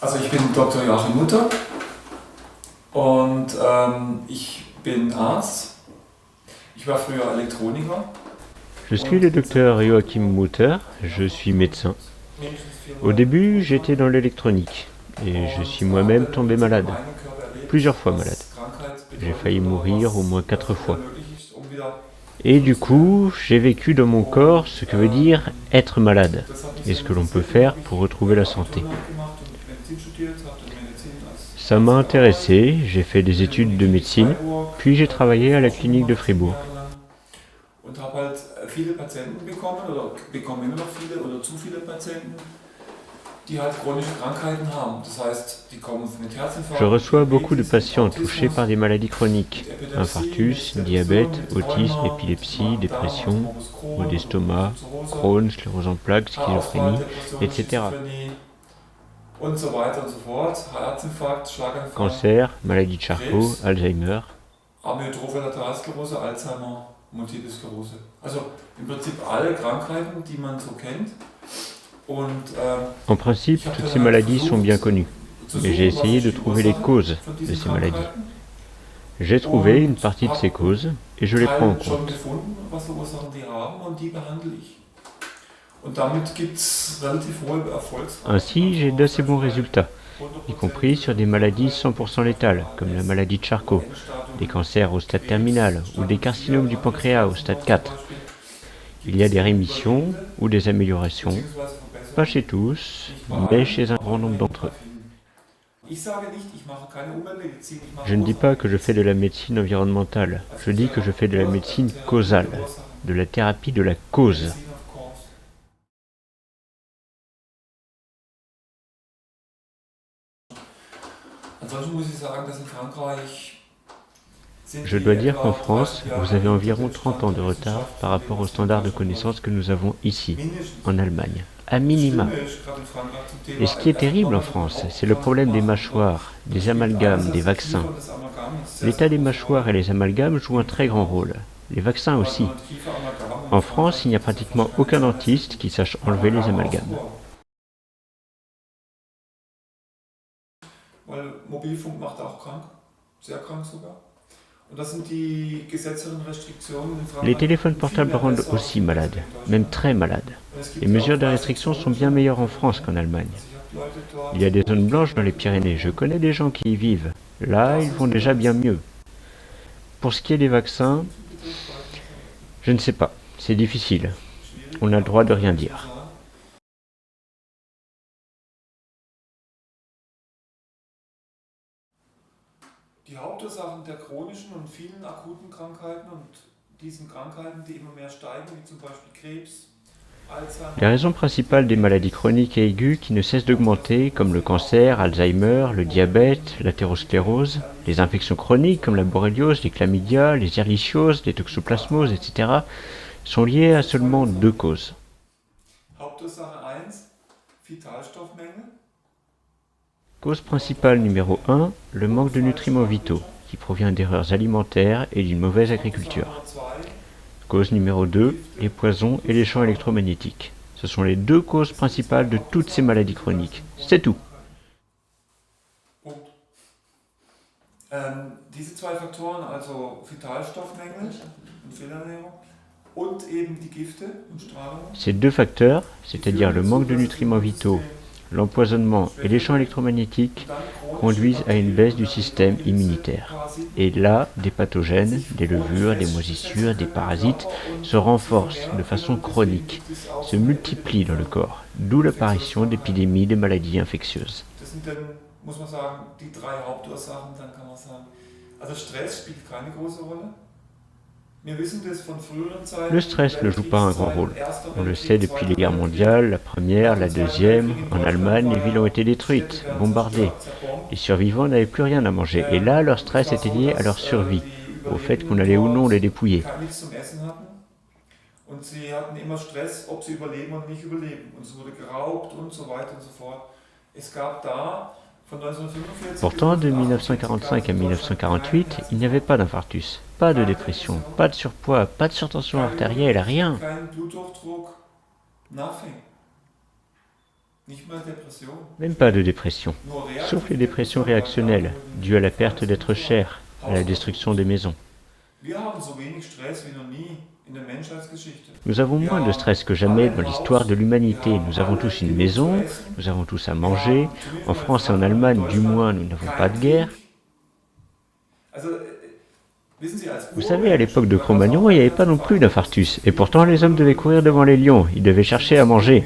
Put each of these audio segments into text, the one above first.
Also ich bin Dr. Joachim Mutter und ich bin Arzt. Ich war früher Elektroniker. Je suis le docteur Joachim Mutter, je suis médecin. Au début, j'étais dans l'électronique et je suis moi-même tombé malade, plusieurs fois malade. J'ai failli mourir au moins 4 fois. Et du coup, j'ai vécu dans mon corps ce que veut dire être malade et ce que l'on peut faire pour retrouver la santé. Ça m'a intéressé, j'ai fait des études de médecine, puis j'ai travaillé à la clinique de Fribourg. Und habe halt viele Patienten bekommen oder bekomme immer noch viele oder zu viele Patienten, die halt chronische Krankheiten haben. Das heißt, die kommen mit Herzinfarkt, Je reçois beaucoup de patients Autismus, touchés par des maladies chroniques, Epilepsie, infarctus, Depression, diabète, mit autisme, Rheuma, épilepsie, Magen-Darm, dépression, Morbus Crohn, maux d'estomac, Multiple Crohn, sclérose en plaques, Haarausfall, schizophrénie, Depression, etc. Schizophrenie und so weiter und so fort. Herzinfarkt, Schlaganfall, Cancer, maladie de Charcot, Krebs, Alzheimer. Amyotrophe Lateralsklerose, Alzheimer, Multiple Sklerose. Also im Prinzip alle Krankheiten, die man so kennt. Und En principe, toutes ces maladies sont bien connues, mais j'ai essayé de trouver les causes de ces maladies. J'ai trouvé une partie de ces causes et je les prends en compte. Ainsi, j'ai d'assez bons résultats, y compris sur des maladies 100% létales, comme la maladie de Charcot, des cancers au stade terminal ou des carcinomes du pancréas au stade 4. Il y a des rémissions ou des améliorations, pas chez tous, mais chez un grand nombre d'entre eux. Je ne dis pas que je fais de la médecine environnementale, je dis que je fais de la médecine causale, de la thérapie de la cause. Je dois dire qu'en France, vous avez environ 30 ans de retard par rapport aux standards de connaissances que nous avons ici, en Allemagne, à minima. Et ce qui est terrible en France, c'est le problème des mâchoires, des amalgames, des vaccins. L'état des mâchoires et les amalgames jouent un très grand rôle. Les vaccins aussi. En France, il n'y a pratiquement aucun dentiste qui sache enlever les amalgames. Les téléphones portables rendent aussi malades, même très malades. Les mesures de restriction sont bien meilleures en France qu'en Allemagne. Il y a des zones blanches dans les Pyrénées, je connais des gens qui y vivent. Là, ils vont déjà bien mieux. Pour ce qui est des vaccins, je ne sais pas, c'est difficile. On a le droit de rien dire. Die Hauptursachen der chronischen und vielen akuten Krankheiten und diesen Krankheiten, die immer mehr steigen, wie zum Beispiel Krebs, Les raisons principales des maladies chroniques et aiguës qui ne cessent d'augmenter, comme le cancer, Alzheimer, le diabète, l'athérosclérose, les infections chroniques comme la borréliose, les chlamydia, les ehrlichioses, les toxoplasmoses, etc., sont liées à seulement 2 causes. Cause principale numéro 1, le manque de nutriments vitaux, qui provient d'erreurs alimentaires et d'une mauvaise agriculture. Cause numéro 2, les poisons et les champs électromagnétiques. Ce sont les 2 causes principales de toutes ces maladies chroniques. C'est tout. Diese 2 Faktoren, also Vitalstoffmängel und Fehlernährung und eben die Gifte und Strahlung. Ces 2 facteurs, c'est-à-dire le manque de nutriments vitaux, l'empoisonnement et les champs électromagnétiques, conduisent à une baisse du système immunitaire. Et là, des pathogènes, des levures, des moisissures, des parasites se renforcent de façon chronique, se multiplient dans le corps, d'où l'apparition d'épidémies de maladies infectieuses. Muss man sagen, die 3 Hauptursachen, dann kann man sagen. Also Stress spielt keine große Rolle. Le stress ne joue pas un grand rôle. On le sait depuis les guerres mondiales, la première, la deuxième. En Allemagne, les villes ont été détruites, bombardées. Les survivants n'avaient plus rien à manger. Et là, leur stress était lié à leur survie, au fait qu'on allait ou non les dépouiller. Pourtant, de 1945 à 1948, il n'y avait pas d'infarctus, pas de dépression, pas de surpoids, pas de surtension artérielle, rien. Même pas de dépression, sauf les dépressions réactionnelles, dues à la perte d'êtres chers, à la destruction des maisons. Nous avons moins de stress que jamais dans l'histoire de l'humanité. Nous avons tous une maison, nous avons tous à manger. En France et en Allemagne, du moins, nous n'avons pas de guerre. Vous savez, à l'époque de Cro-Magnon, il n'y avait pas non plus d'infarctus. Et pourtant, les hommes devaient courir devant les lions, ils devaient chercher à manger.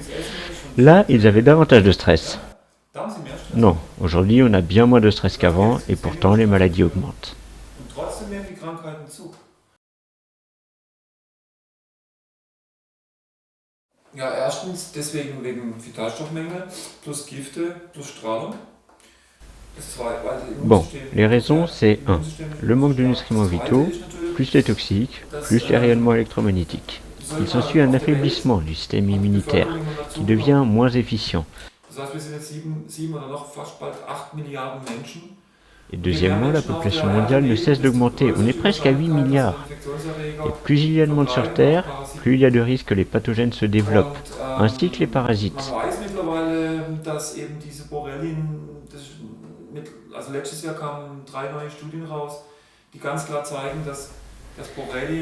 Là, ils avaient davantage de stress. Non, aujourd'hui, on a bien moins de stress qu'avant, et pourtant, les maladies augmentent. Ja, erstens deswegen wegen Vitalstoffmängel, plus Gifte, plus Strahlung. Bon, les raisons, c'est 1. Le manque de nutriments vitaux, plus les toxiques, plus les rayonnements électromagnétiques. Il s'ensuit un affaiblissement du système immunitaire, qui devient moins efficient. Et deuxièmement, la population mondiale ne cesse d'augmenter. On est presque à 8 milliards. Et plus il y a de monde sur Terre, plus il y a de risques que les pathogènes se développent, ainsi que les parasites.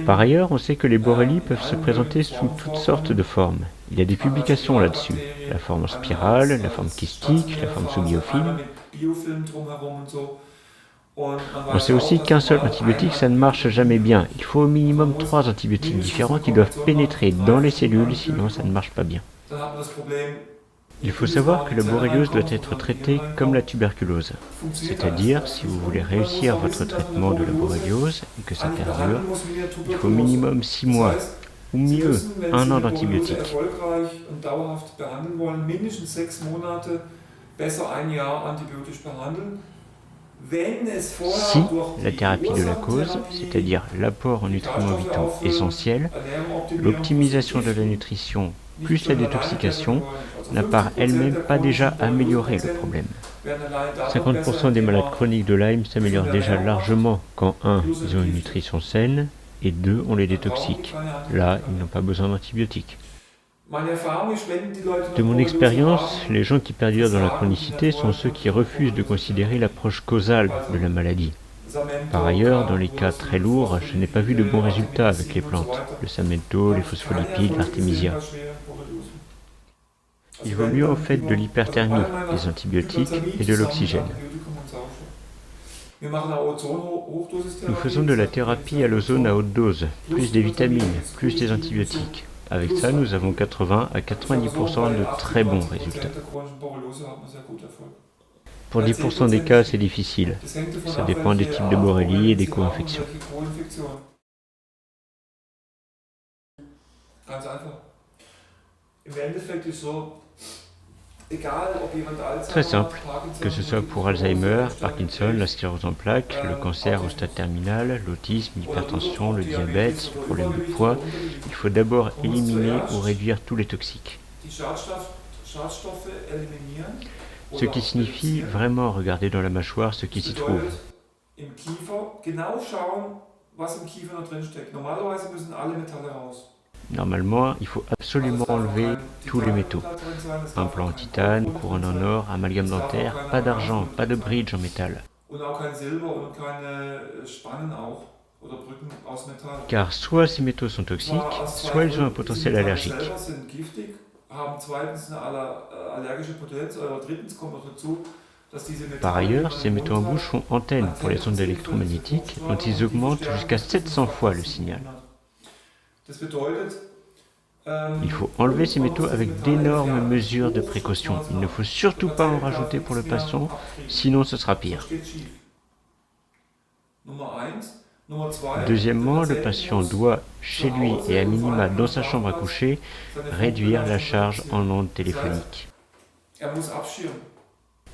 Par ailleurs, on sait que les borrélies peuvent se présenter sous toutes sortes de formes. Il y a des publications là-dessus. La forme en spirale, la forme kystique, la forme sous biofilm. On sait aussi qu'un seul antibiotique, ça ne marche jamais bien. Il faut au minimum 3 antibiotiques différents qui doivent pénétrer dans les cellules, sinon ça ne marche pas bien. Il faut savoir que la borréliose doit être traitée comme la tuberculose. C'est-à-dire, si vous voulez réussir votre traitement de la borréliose et que ça perdure, il faut au minimum 6 mois, ou mieux, 1 an d'antibiotiques. Si la thérapie de la cause, c'est-à-dire l'apport en nutriments vitaux essentiels, l'optimisation de la nutrition plus la détoxication, n'a par elle-même pas déjà amélioré le problème. 50% des malades chroniques de Lyme s'améliorent déjà largement quand 1. Ils ont une nutrition saine et 2. On les détoxique. Là, ils n'ont pas besoin d'antibiotiques. De mon expérience, les gens qui perdurent dans la chronicité sont ceux qui refusent de considérer l'approche causale de la maladie. Par ailleurs, dans les cas très lourds, je n'ai pas vu de bons résultats avec les plantes, le samento, les phospholipides, l'artémisia. Il vaut mieux en fait de l'hyperthermie, des antibiotiques et de l'oxygène. Nous faisons de la thérapie à l'ozone à haute dose, plus des vitamines, plus des antibiotiques. Avec ça, nous avons 80 à 90% de très bons résultats. Pour 10% des cas, c'est difficile. Ça dépend des types de borrélie et des co-infections. Très simple, que ce soit pour Alzheimer, Parkinson, la sclérose en plaques, le cancer au stade terminal, l'autisme, l'hypertension, le diabète, le problème de poids, il faut d'abord éliminer ou réduire tous les toxiques. Ce qui signifie vraiment regarder dans la mâchoire ce qui s'y trouve. Normalement, il faut absolument enlever tous les métaux. Implant en titane, couronne en or, amalgame dentaire, pas d'argent, pas de bridge en métal. Car soit ces métaux sont toxiques, soit ils ont un potentiel allergique. Par ailleurs, ces métaux en bouche font antenne pour les ondes électromagnétiques dont ils augmentent jusqu'à 700 fois le signal. Il faut enlever ces métaux avec d'énormes mesures de précaution. Il ne faut surtout pas en rajouter pour le patient, sinon ce sera pire. Deuxièmement, le patient doit, chez lui et à minima dans sa chambre à coucher, réduire la charge en ondes téléphoniques.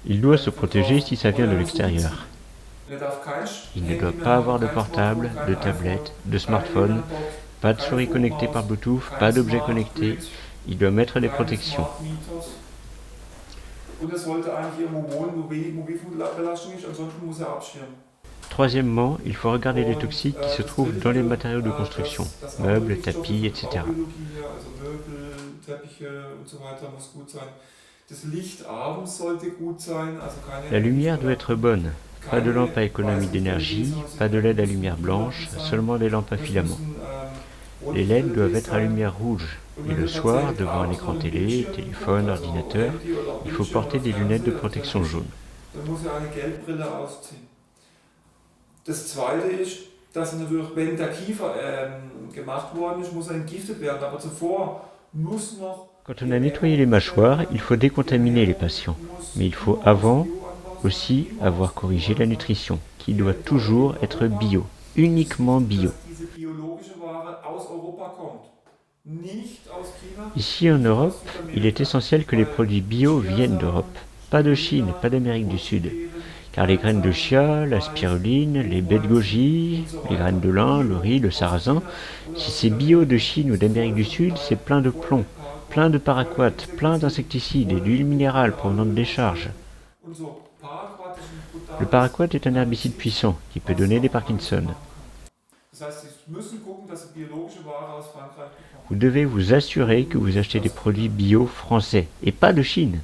Il doit se protéger si ça vient de l'extérieur. Il ne doit pas avoir de portable, de tablette, de smartphone, pas de souris connectée par Bluetooth, pas d'objet connecté. Il doit mettre des protections. Troisièmement, il faut regarder les toxiques qui se trouvent dans les matériaux de construction, meubles, tapis, etc. La lumière doit être bonne. Pas de lampe à économie d'énergie, pas de LED à lumière blanche, seulement des lampes à filaments. Les LED doivent être à lumière rouge. Et le soir, devant un écran télé, téléphone, ordinateur, il faut porter des lunettes de protection jaune. Das Zweite ist, dass natürlich, wenn der Kiefer gemacht worden ist, muss er entgiftet werden. Aber zuvor muss noch. Quand on a nettoyé les mâchoires, il faut décontaminer les patients. Mais il faut avant aussi avoir corrigé la nutrition, qui doit toujours être bio, uniquement bio. Ici en Europe, il est essentiel que les produits bio viennent d'Europe, pas de Chine, pas d'Amérique du Sud. Car les graines de chia, la spiruline, les baies de goji, les graines de lin, le riz, le sarrasin, si c'est bio de Chine ou d'Amérique du Sud, c'est plein de plomb, plein de paraquat, plein d'insecticides et d'huile minérale provenant de décharges. Le paraquat est un herbicide puissant qui peut donner des Parkinson. Vous devez vous assurer que vous achetez des produits bio français et pas de Chine.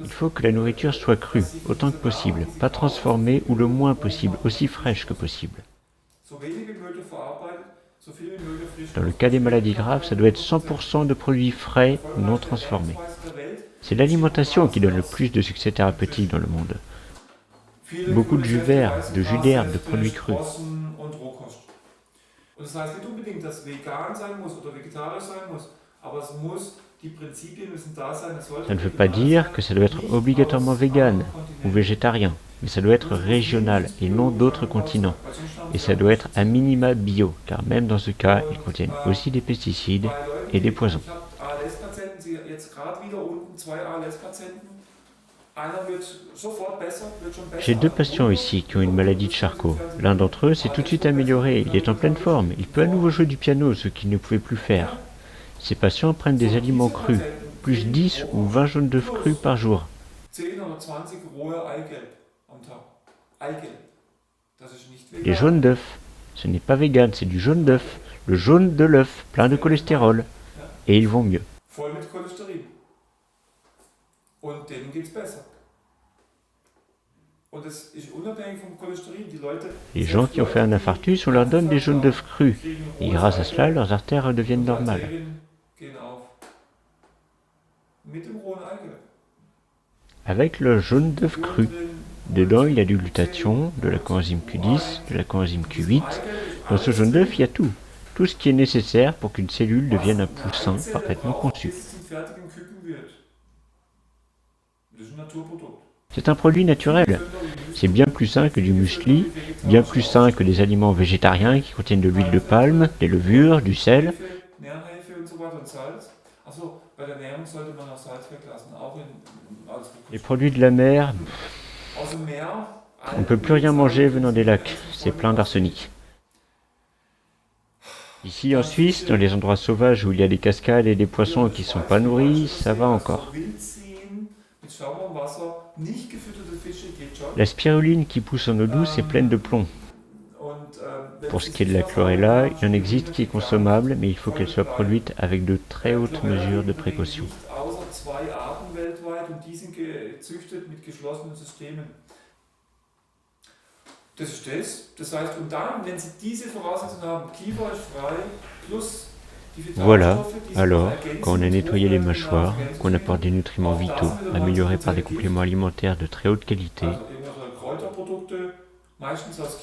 Il faut que la nourriture soit crue, autant que possible, pas transformée ou le moins possible, aussi fraîche que possible. Dans le cas des maladies graves, ça doit être 100% de produits frais, non transformés. C'est l'alimentation qui donne le plus de succès thérapeutique dans le monde. Beaucoup de jus verts, de jus d'herbe, de produits crus. Ça ne veut pas dire que ça doit être obligatoirement vegan ou végétarien, mais ça doit être régional et non d'autres continents. Et ça doit être à minima bio, car même dans ce cas, ils contiennent aussi des pesticides et des poisons. J'ai 2 patients ici qui ont une maladie de Charcot. L'un d'entre eux s'est tout de suite amélioré, il est en pleine forme, il peut à nouveau jouer du piano, ce qu'il ne pouvait plus faire. Ces patients prennent des aliments crus, plus 10 ou 20 jaunes d'œufs crus par jour. Les jaunes d'œufs, ce n'est pas vegan, c'est du jaune d'œuf, le jaune de l'œuf, plein de cholestérol, et ils vont mieux. Les gens qui ont fait un infarctus, on leur donne des jaunes d'œufs crus, et grâce à cela, leurs artères redeviennent normales. Avec le jaune d'œuf cru, dedans il y a du glutathion, de la coenzyme Q10, de la coenzyme Q8. Dans ce jaune d'œuf, il y a tout. Tout ce qui est nécessaire pour qu'une cellule devienne un poussin parfaitement conçu. C'est un produit naturel. C'est bien plus sain que du muesli, bien plus sain que des aliments végétariens qui contiennent de l'huile de palme, des levures, du sel. Les produits de la mer, on ne peut plus rien manger venant des lacs, c'est plein d'arsenic. Ici en Suisse, dans les endroits sauvages où il y a des cascades et des poissons qui ne sont pas nourris, ça va encore. La spiruline qui pousse en eau douce est pleine de plomb. Pour ce qui est de la chlorella, il en existe qui est consommable, mais il faut qu'elle soit produite avec de très hautes mesures de précaution. Voilà, alors, quand on a nettoyé les mâchoires, qu'on apporte des nutriments vitaux, améliorés par des compléments alimentaires de très haute qualité,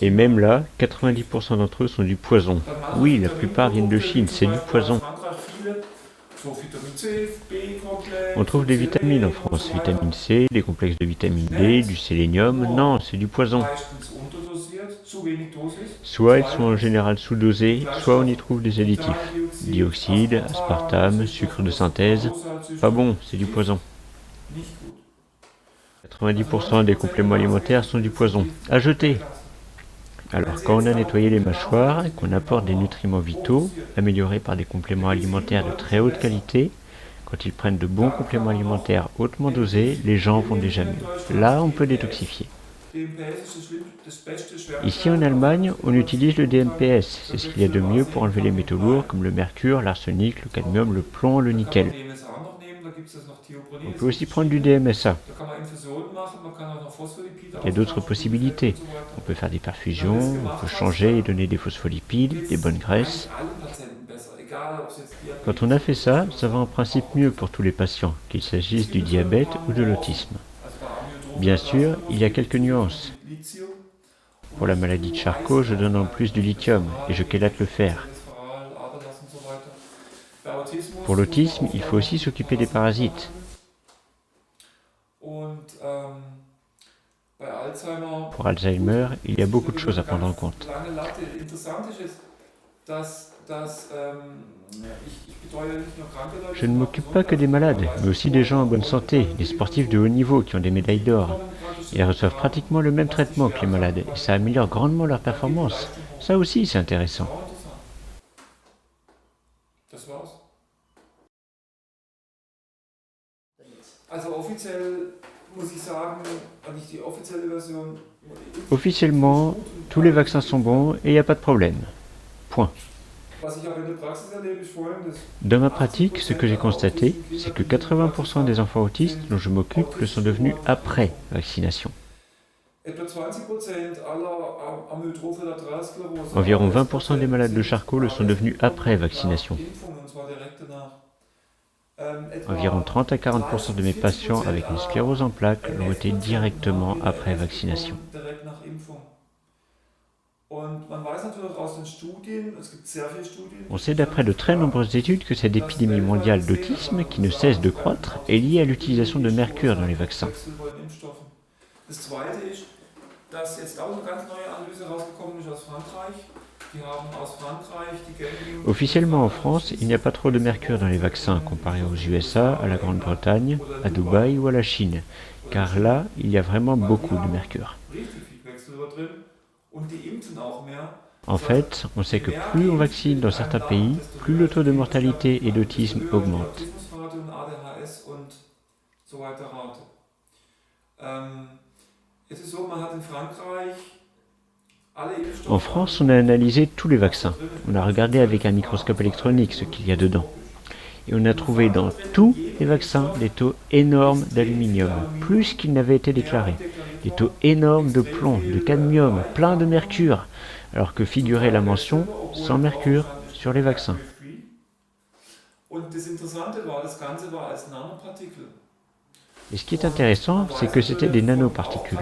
et même là, 90% d'entre eux sont du poison. Oui, la plupart viennent de Chine, c'est du poison. On trouve des vitamines en France, vitamine C, des complexes de vitamine D, du sélénium, non, c'est du poison. Soit ils sont en général sous-dosés, soit on y trouve des additifs. Dioxyde, aspartame, sucre de synthèse. Pas bon, c'est du poison. 90% des compléments alimentaires sont du poison. À jeter. Alors quand on a nettoyé les mâchoires et qu'on apporte des nutriments vitaux, améliorés par des compléments alimentaires de très haute qualité, quand ils prennent de bons compléments alimentaires hautement dosés, les gens vont déjà mieux. Là, on peut détoxifier. Ici en Allemagne, on utilise le DMPS. C'est ce qu'il y a de mieux pour enlever les métaux lourds comme le mercure, l'arsenic, le cadmium, le plomb, le nickel. On peut aussi prendre du DMSA. Il y a d'autres possibilités. On peut faire des perfusions, on peut changer et donner des phospholipides, des bonnes graisses. Quand on a fait ça, ça va en principe mieux pour tous les patients, qu'il s'agisse du diabète ou de l'autisme. Bien sûr, il y a quelques nuances. Pour la maladie de Charcot, je donne en plus du lithium et je chélate le fer. Pour l'autisme, il faut aussi s'occuper des parasites. Pour Alzheimer, il y a beaucoup de choses à prendre en compte. Je ne m'occupe pas que des malades, mais aussi des gens en bonne santé, des sportifs de haut niveau qui ont des médailles d'or. Ils reçoivent pratiquement le même traitement que les malades et ça améliore grandement leur performance. Ça aussi, c'est intéressant. Officiellement, tous les vaccins sont bons et il n'y a pas de problème. Point. Dans ma pratique, ce que j'ai constaté, c'est que 80% des enfants autistes dont je m'occupe le sont devenus après vaccination. Environ 20% des malades de Charcot le sont devenus après vaccination. Environ 30 à 40% de mes patients avec une sclérose en plaques l'ont été directement après vaccination. On sait d'après de très nombreuses études que cette épidémie mondiale d'autisme, qui ne cesse de croître, est liée à l'utilisation de mercure dans les vaccins. Officiellement en France, il n'y a pas trop de mercure dans les vaccins comparé aux USA, à la Grande-Bretagne, à Dubaï ou à la Chine, car là, il y a vraiment beaucoup de mercure. En fait, on sait que plus on vaccine dans certains pays, plus le taux de mortalité et d'autisme augmente. En France, on a analysé tous les vaccins. On a regardé avec un microscope électronique ce qu'il y a dedans. Et on a trouvé dans tous les vaccins des taux énormes d'aluminium, plus qu'ils n'avaient été déclarés. Des taux énormes de plomb, de cadmium, plein de mercure, alors que figurait la mention « sans mercure » sur les vaccins. Et ce qui est intéressant, c'est que c'était des nanoparticules.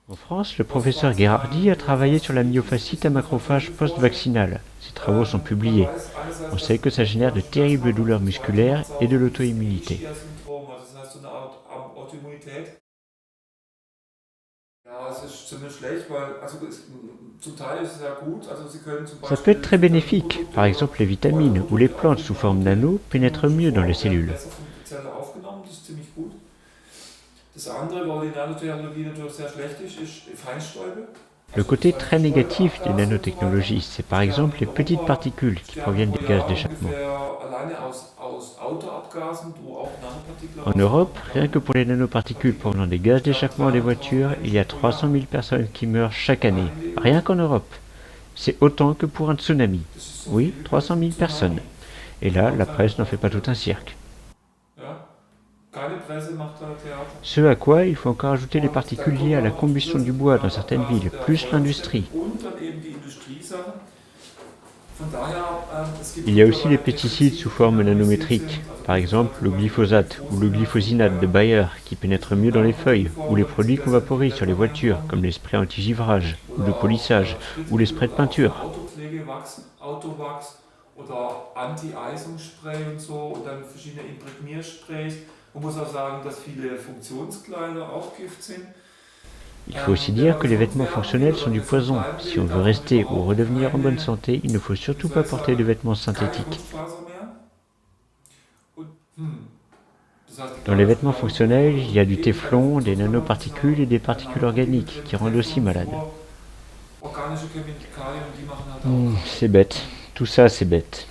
En France, le professeur Gherardi a travaillé sur la myofasciite à macrophages post-vaccinale. Ses travaux sont publiés. On sait que ça génère de terribles douleurs musculaires et de l'auto-immunité. Ça peut être très bénéfique. Par exemple, les vitamines ou les plantes sous forme nano pénètrent mieux dans les cellules. Le côté très négatif des nanotechnologies, c'est par exemple les petites particules qui proviennent des gaz d'échappement. En Europe, rien que pour les nanoparticules provenant des gaz d'échappement des voitures, il y a 300 000 personnes qui meurent chaque année. Rien qu'en Europe. C'est autant que pour un tsunami. Oui, 300 000 personnes. Et là, la presse n'en fait pas tout un cirque. Ce à quoi il faut encore ajouter les particules liées à la combustion du bois dans certaines villes, plus l'industrie. Il y a aussi les pesticides sous forme nanométrique, par exemple le glyphosate ou le glyphosinate de Bayer qui pénètrent mieux dans les feuilles, ou les produits qu'on vaporise sur les voitures comme les sprays anti-givrage ou de polissage ou les sprays de peinture. Il faut aussi dire que les vêtements fonctionnels sont du poison. Si on veut rester ou redevenir en bonne santé, il ne faut surtout pas porter de vêtements synthétiques. Dans les vêtements fonctionnels, il y a du téflon, des nanoparticules et des particules organiques qui rendent aussi malades. C'est bête. Tout ça, c'est bête.